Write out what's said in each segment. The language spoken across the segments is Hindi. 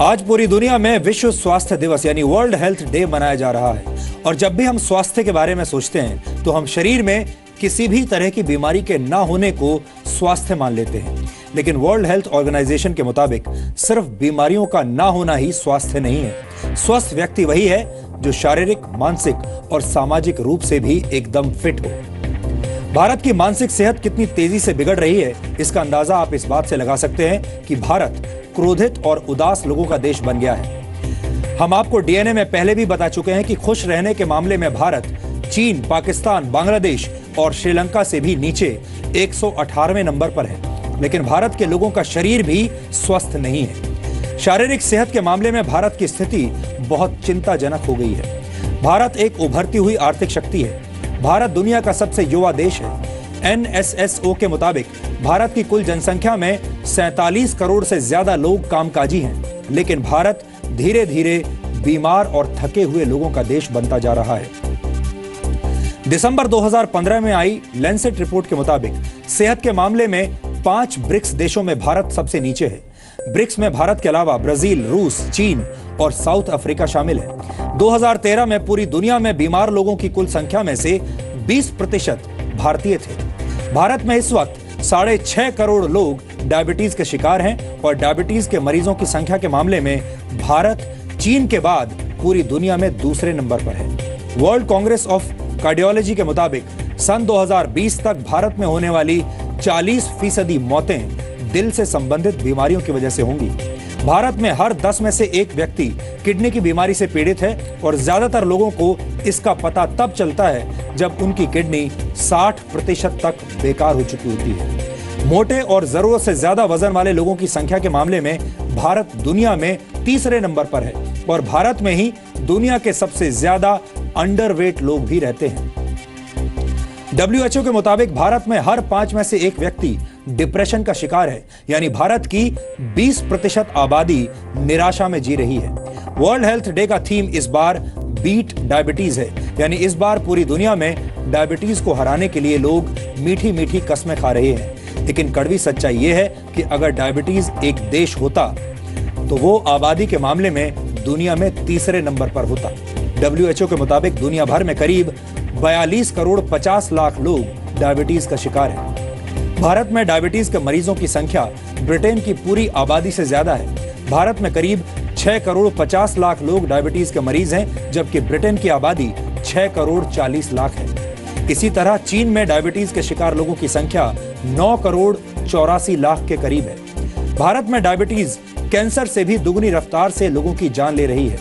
आज पूरी दुनिया में विश्व स्वास्थ्य दिवस यानी वर्ल्ड हेल्थ डे मनाया जा रहा है। और जब भी हम स्वास्थ्य के बारे में सोचते हैं तो हम शरीर में किसी भी तरह की बीमारी के ना होने को स्वास्थ्य मान लेते हैं। लेकिन वर्ल्ड हेल्थ ऑर्गेनाइजेशन के मुताबिक सिर्फ बीमारियों का ना होना ही स्वास्थ्य नहीं है। स्वस्थ व्यक्ति वही है जो शारीरिक, मानसिक और सामाजिक रूप से भी एकदम फिट हो। भारत की मानसिक सेहत कितनी तेजी से बिगड़ रही है, इसका अंदाजा आप इस बात से लगा सकते हैं कि भारत क्रोधित और उदास लोगों का देश बन गया है। हम आपको डीएनए में पहले भी बता चुके हैं कि खुश रहने के मामले में भारत चीन, पाकिस्तान, बांग्लादेश और श्रीलंका से भी नीचे 118वें नंबर पर है। लेकिन भारत के लोगों का शरीर भी स्वस्थ नहीं है। शारीरिक सेहत के मामले में भारत की स्थिति बहुत चिंताजनक हो गई है। भारत एक उभरती हुई आर्थिक शक्ति है। भारत दुनिया का सबसे युवा देश है। एनएसएसओ के मुताबिक भारत की कुल जनसंख्या में 47 करोड़ से ज्यादा लोग कामकाजी हैं। लेकिन भारत धीरे धीरे बीमार और थके हुए लोगों का देश बनता जा रहा है। दिसंबर 2015 में आई लैंसेट रिपोर्ट के मुताबिक सेहत के मामले में 5 ब्रिक्स देशों में भारत सबसे नीचे है। ब्रिक्स में भारत के अलावा ब्राजील, रूस, चीन और साउथ अफ्रीका शामिल है। 2013 में पूरी दुनिया में बीमार लोगों की कुल संख्या में से 20% भारतीय थे। भारत में इस वक्त 6.5 करोड़ लोग डायबिटीज के शिकार हैं और डायबिटीज के मरीजों की संख्या के मामले में भारत चीन के बाद पूरी दुनिया में दूसरे नंबर पर है। वर्ल्ड कांग्रेस ऑफ कार्डियोलॉजी के मुताबिक सन 2020 तक भारत में होने वाली 40% मौतें दिल से संबंधित बीमारियों की वजह से होंगी। भारत में हर 10 में से एक व्यक्ति किडनी की बीमारी से पीड़ित है और ज्यादातर लोगों को इसका पता तब चलता है जब उनकी किडनी 60% तक बेकार हो चुकी होती है। मोटे और जरूरत से ज्यादा वजन वाले लोगों की संख्या के मामले में भारत दुनिया में तीसरे नंबर पर है और भारत में ही दुनिया के सबसे ज्यादा अंडरवेट लोग भी रहते हैं। WHO के मुताबिक भारत में हर 5 में से एक व्यक्ति डिप्रेशन का शिकार है, यानी भारत की 20% आबादी निराशा में जी रही है। वर्ल्ड हेल्थ डे का थीम इस बार बीट डायबिटीज है, यानी इस बार पूरी दुनिया में डायबिटीज को हराने के लिए लोग मीठी मीठी कस्में खा रहे हैं। लेकिन कड़वी सच्चाई यह है कि अगर डायबिटीज एक देश होता तो वो आबादी के मामले में दुनिया में तीसरे नंबर पर होता। WHO के मुताबिक दुनिया भर में करीब 42 करोड़ 50 लाख लोग डायबिटीज का शिकार हैं। भारत में डायबिटीज के मरीजों की संख्या ब्रिटेन की पूरी आबादी से ज्यादा है। भारत में करीब 6 करोड़ 50 लाख लोग डायबिटीज के मरीज हैं, जबकि ब्रिटेन की आबादी 6 करोड़ 40 लाख है। इसी तरह चीन में डायबिटीज के शिकार लोगों की संख्या 9 करोड़ 84 लाख के करीब है। भारत में डायबिटीज कैंसर से भी दुगनी रफ्तार से लोगों की जान ले रही है।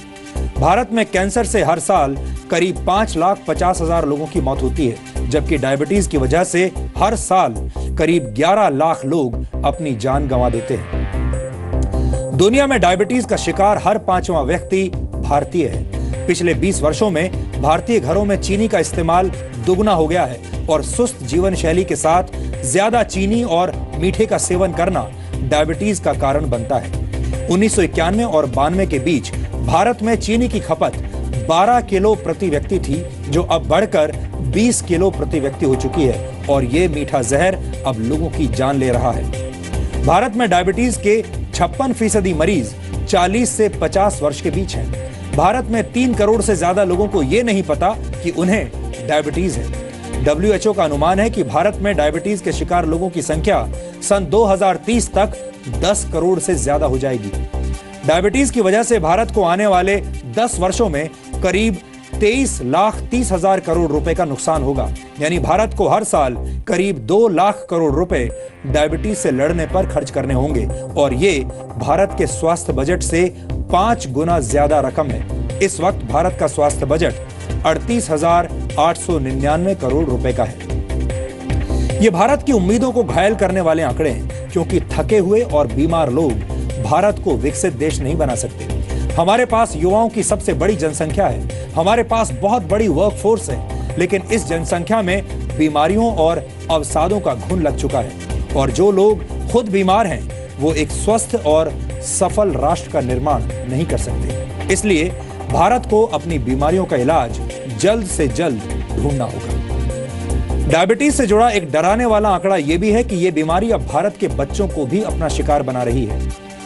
भारत में कैंसर से हर साल करीब 5,50,000 लोगों की मौत होती है, जबकि डायबिटीज की वजह से हर साल करीब 11 लाख लोग अपनी जान गंवा देते हैं। दुनिया में डायबिटीज का शिकार हर 5वां व्यक्ति भारतीय है। पिछले 20 वर्षों में भारतीय घरों में चीनी का इस्तेमाल दुगना हो गया है और सुस्त जीवन शैली के साथ ज्यादा चीनी और मीठे का सेवन करना डायबिटीज का कारण बनता है। 1991 और 92 के बीच भारत में चीनी की खपत 12 किलो प्रति व्यक्ति थी, जो अब बढ़कर 20 किलो प्रति व्यक्ति हो चुकी है और ये मीठा जहर अब लोगों की जान ले रहा है। भारत में डायबिटीज के 56% मरीज 40 से 50 वर्ष के बीच हैं। भारत में 3 करोड़ से ज्यादा लोगों को ये नहीं पता कि उन्हें डायबिटीज है। WHO का अनुमान है कि भारत में डायबिटीज के शिकार लोगों की संख्या सन 2030 तक 10 करोड़ से ज्यादा हो जाएगी। डायबिटीज की वजह से भारत को आने वाले 10 वर्षों में करीब 23,30,000 करोड़ रुपए का नुकसान होगा, यानी भारत को हर साल करीब 2 लाख करोड़ रुपए डायबिटीज से लड़ने पर खर्च करने होंगे और ये भारत के स्वास्थ्य बजट से 5 गुना ज्यादा रकम है। इस वक्त भारत का स्वास्थ्य बजट 38,899 करोड़ रुपए का है। ये भारत की उम्मीदों को घायल करने वाले आंकड़े हैं, क्योंकि थके हुए और बीमार लोग भारत को विकसित देश नहीं बना सकते। हमारे पास युवाओं की सबसे बड़ी जनसंख्या है, हमारे पास बहुत बड़ी वर्कफोर्स है, लेकिन इस जनसंख्या में बीमारियों और अवसादों का घुन लग चुका है और जो लोग खुद बीमार हैं वो एक स्वस्थ और सफल राष्ट्र का निर्माण नहीं कर सकते। इसलिए भारत को अपनी बीमारियों का इलाज जल्द से जल्द ढूंढना होगा। डायबिटीज से जुड़ा एक डराने वाला आंकड़ा यह भी है कि यह बीमारी अब भारत के बच्चों को भी अपना शिकार बना रही है।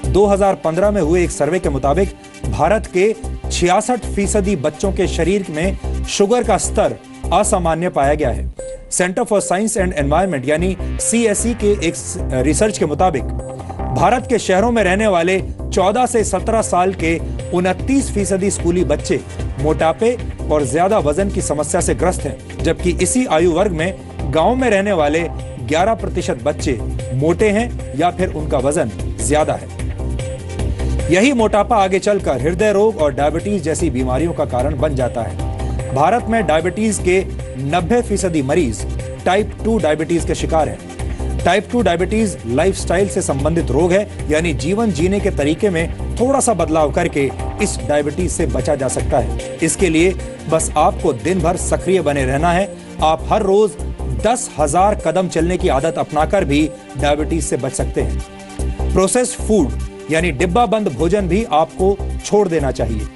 2015 में हुए एक सर्वे के मुताबिक भारत के 66% बच्चों के शरीर में शुगर का स्तर असामान्य पाया गया है। Centre for science and environment यानी CSE के एक रिसर्च के मुताबिक भारत के शहरों में रहने वाले 14 से 17 साल के 29% स्कूली बच्चे मोटापे और ज्यादा वजन की समस्या से ग्रस्त हैं, जबकि इसी आयु वर्ग में गांव में रहने वाले 11% बच्चे मोटे हैं या फिर उनका वजन ज्यादा है। यही मोटापा आगे चलकर हृदय रोग और डायबिटीज जैसी बीमारियों का कारण बन जाता है। भारत में डायबिटीज के 90% मरीज टाइप 2 डायबिटीज के शिकार हैं। टाइप 2 डायबिटीज लाइफस्टाइल से संबंधित रोग है, यानी जीवन जीने के तरीके में थोड़ा सा बदलाव करके इस डायबिटीज से बचा जा सकता है। इसके लिए बस आपको दिन भर सक्रिय बने रहना है। आप हर रोज 10,000 कदम चलने की आदत अपनाकर भी डायबिटीज से बच सकते हैं। प्रोसेस्ड फूड यानी डिब्बा बंद भोजन भी आपको छोड़ देना चाहिए।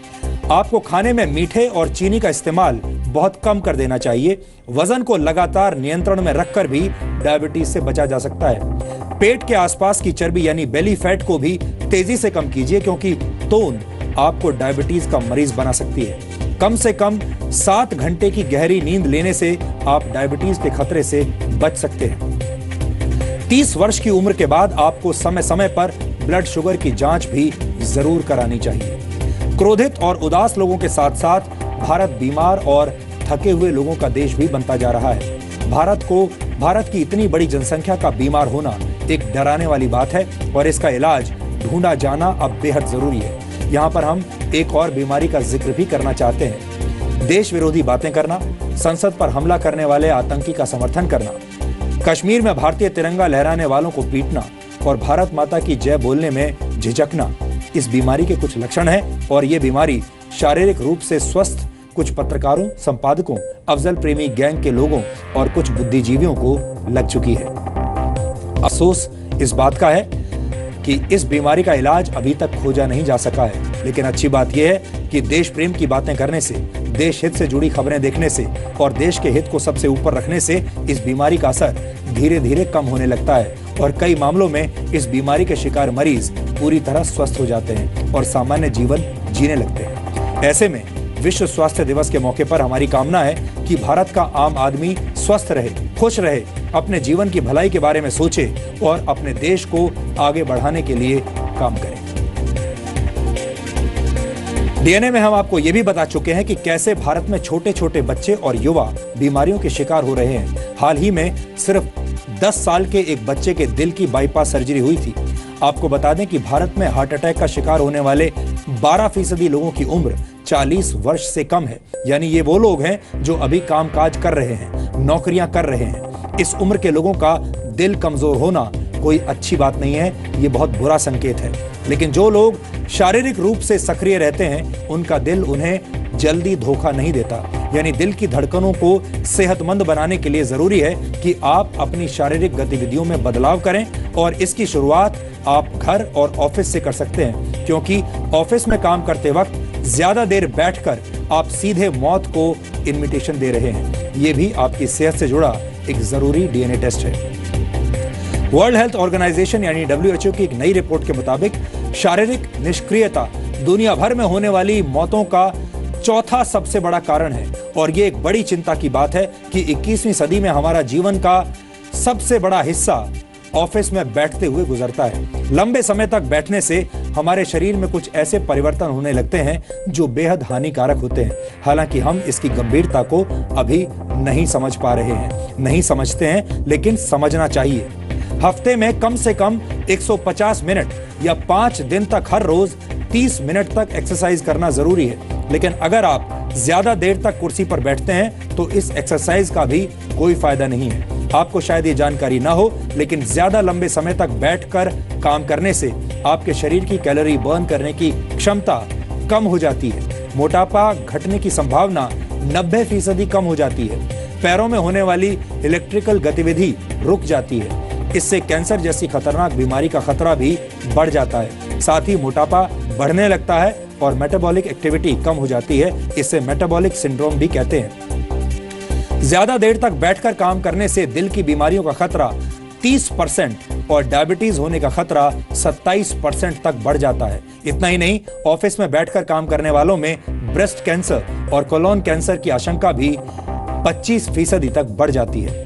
आपको खाने में मीठे और चीनी का इस्तेमाल बहुत कम कर देना चाहिए। वजन को लगातार नियंत्रण में रखकर भी डायबिटीज से बचा जा सकता है। पेट के आसपास की चर्बी यानी बेली फैट को भी तेजी से कम कीजिए, क्योंकि तोंद आपको डायबिटीज का मरीज बना सकती है। कम से कम 7 घंटे की गहरी नींद लेने से आप डायबिटीज के खतरे से बच सकते हैं। 30 वर्ष की उम्र के बाद आपको समय समय पर ब्लड शुगर की जांच भी जरूर करानी चाहिए। क्रोधित और उदास लोगों के साथ साथ भारत बीमार और थके हुए लोगों का देश भी बनता जा रहा है। भारत की इतनी बड़ी जनसंख्या का बीमार होना एक डराने वाली बात है और इसका इलाज ढूंढा जाना अब बेहद जरूरी है। यहाँ पर हम एक और बीमारी का जिक्र भी करना चाहते हैं। देश विरोधी बातें करना, संसद पर हमला करने वाले आतंकी का समर्थन करना, कश्मीर में भारतीय तिरंगा लहराने वालों को पीटना और भारत माता की जय बोलने में झिझकना इस बीमारी के कुछ लक्षण हैं। और ये बीमारी शारीरिक रूप से स्वस्थ कुछ पत्रकारों, संपादकों, अफजल प्रेमी गैंग के लोगों और कुछ बुद्धिजीवियों को लग चुकी है। अफसोस इस बात का है कि इस बीमारी का इलाज अभी तक खोजा नहीं जा सका है। लेकिन अच्छी बात यह है कि देश प्रेम की बातें करने से, देश हित से जुड़ी खबरें देखने से और देश के हित को सबसे ऊपर रखने से इस बीमारी का असर धीरे धीरे कम होने लगता है और कई मामलों में इस बीमारी के शिकार मरीज पूरी तरह स्वस्थ हो जाते हैं और सामान्य जीवन जीने लगते हैं। ऐसे में विश्व स्वास्थ्य दिवस के मौके पर हमारी कामना है कि भारत का आम आदमी स्वस्थ रहे, खुश रहे, अपने जीवन की भलाई के बारे में सोचे और अपने देश को आगे बढ़ाने के लिए काम करे। डीएनए में हम आपको यह भी बता चुके हैं कि कैसे भारत में छोटे छोटे बच्चे और युवा बीमारियों के शिकार हो रहे हैं। हाल ही में सिर्फ 10 साल के एक बच्चे के दिल की बाईपास सर्जरी हुई थी। आपको बता दें कि भारत में हार्ट अटैक का शिकार होने वाले 12% लोगों की उम्र 40 वर्ष से कम है। यानी ये वो लोग हैं जो अभी कामकाज कर रहे हैं, नौकरियां कर रहे हैं। इस उम्र के लोगों का दिल कमजोर होना कोई अच्छी बात नहीं है, ये बहुत बुरा संकेत है। लेकिन जो लोग शारीरिक रूप से सक्रिय रहते हैं, उनका दिल उन्हें जल्दी धोखा नहीं देता। यानी दिल की धड़कनों को सेहतमंद बनाने के लिए जरूरी है कि आप अपनी शारीरिक गतिविधियों में बदलाव करें और इसकी शुरुआत आप घर और ऑफिस से कर सकते हैं, क्योंकि ऑफिस में काम करते वक्त ज्यादा देर बैठकर आप सीधे मौत को इन्विटेशन दे रहे हैं। यह भी आपकी सेहत से जुड़ा एक जरूरी डीएनए टेस्ट है। वर्ल्ड हेल्थ ऑर्गेनाइजेशन यानी WHO की एक नई रिपोर्ट के मुताबिक शारीरिक निष्क्रियता दुनिया भर में होने वाली मौतों का चौथा सबसे बड़ा कारण है। और ये एक बड़ी चिंता की बात है कि 21वीं सदी में हमारा जीवन का सबसे बड़ा हिस्सा ऑफिस में बैठते हुए गुजरता है। लंबे समय तक बैठने से हमारे शरीर में कुछ ऐसे परिवर्तन होने लगते हैं जो बेहद हानिकारक होते हैं। हालांकि हम इसकी गंभीरता को अभी नहीं समझ पा रहे हैं, नहीं समझते हैं, लेकिन समझना चाहिए। हफ्ते में कम से कम 150 मिनट या 5 दिन तक हर रोज 30 मिनट तक एक्सरसाइज करना जरूरी है। लेकिन अगर आप ज्यादा देर तक कुर्सी पर बैठते हैं तो इस एक्सरसाइज का भी कोई फायदा नहीं है। आपको शायद ये जानकारी ना हो, लेकिन ज्यादा लंबे समय तक बैठकर काम करने से आपके शरीर की कैलोरी बर्न करने की क्षमता कम हो जाती है। मोटापा घटने की संभावना 90% कम हो जाती है। पैरों में होने वाली इलेक्ट्रिकल गतिविधि रुक जाती है। इससे कैंसर जैसी खतरनाक बीमारी का खतरा भी बढ़ जाता है। साथ ही मोटापा बढ़ने लगता है और मेटाबॉलिक एक्टिविटी कम हो जाती है। इसे मेटाबॉलिक सिंड्रोम भी कहते हैं। ज्यादा देर तक बैठकर काम करने से दिल की बीमारियों का खतरा 30% और डायबिटीज होने का खतरा 27% तक बढ़ जाता है। इतना ही नहीं, ऑफिस में बैठकर काम करने वालों में ब्रेस्ट कैंसर और कोलोन कैंसर की आशंका भी 25% तक बढ़ जाती है।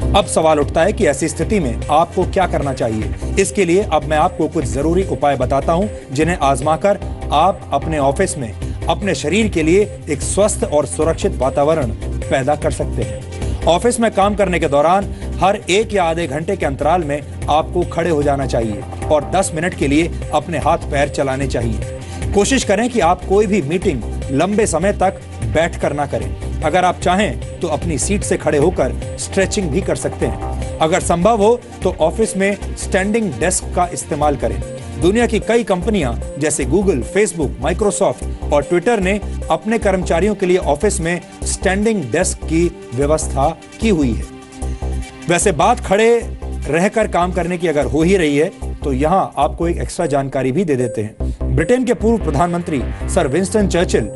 अब सवाल उठता है कि ऐसी स्थिति में आपको क्या करना चाहिए। इसके लिए अब मैं आपको कुछ जरूरी उपाय बताता हूं, जिन्हें आजमाकर आप अपने ऑफिस में अपने शरीर के लिए एक स्वस्थ और सुरक्षित वातावरण पैदा कर सकते हैं। ऑफिस में काम करने के दौरान हर 1 या आधे घंटे के अंतराल में आपको खड़े हो जाना चाहिए और 10 मिनट के लिए अपने हाथ पैर चलाने चाहिए। कोशिश करें कि आप कोई भी मीटिंग लंबे समय तक बैठकर ना करें। अगर आप चाहें तो अपनी सीट से खड़े होकर स्ट्रेचिंग भी कर सकते हैं। अगर संभव हो तो ऑफिस में स्टैंडिंग डेस्क का इस्तेमाल करें। दुनिया की कई कंपनियां जैसे गूगल, फेसबुक, माइक्रोसॉफ्ट और ट्विटर ने अपने कर्मचारियों के लिए ऑफिस में स्टैंडिंग डेस्क की व्यवस्था की हुई है। वैसे बात खड़े रहकर काम करने की अगर हो ही रही है तो यहां आपको एक एक्स्ट्रा जानकारी भी दे देते हैं। ब्रिटेन के पूर्व प्रधानमंत्री सर विंस्टन चर्चिल,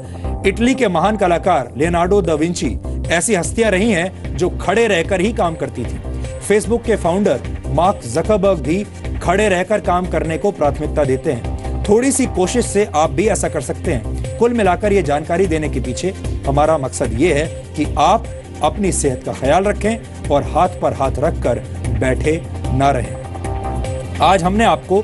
इटली के महान कलाकार लियोनार्डो दा विंची ऐसी हस्तियां रही हैं जो खड़े रहकर ही काम करती थी। फेसबुक के फाउंडर मार्क ज़करबर्ग भी खड़े रहकर काम करने को प्राथमिकता देते हैं। थोड़ी सी कोशिश से आप भी ऐसा कर सकते हैं। कुल मिलाकर ये जानकारी देने के पीछे हमारा मकसद ये है कि आप अपनी सेहत का ख्याल रखें और हाथ पर हाथ रखकर बैठे ना रहें। आज हमने आपको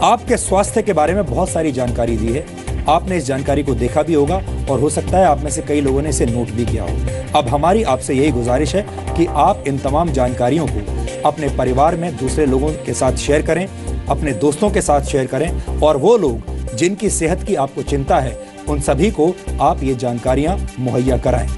आपके स्वास्थ्य के बारे में बहुत सारी जानकारी दी है। आपने इस जानकारी को देखा भी होगा और हो सकता है आप में से कई लोगों ने इसे नोट भी किया हो। अब हमारी आपसे यही गुजारिश है कि आप इन तमाम जानकारियों को अपने परिवार में दूसरे लोगों के साथ शेयर करें, अपने दोस्तों के साथ शेयर करें और वो लोग जिनकी सेहत की आपको चिंता है उन सभी को आप ये जानकारियां मुहैया कराएं।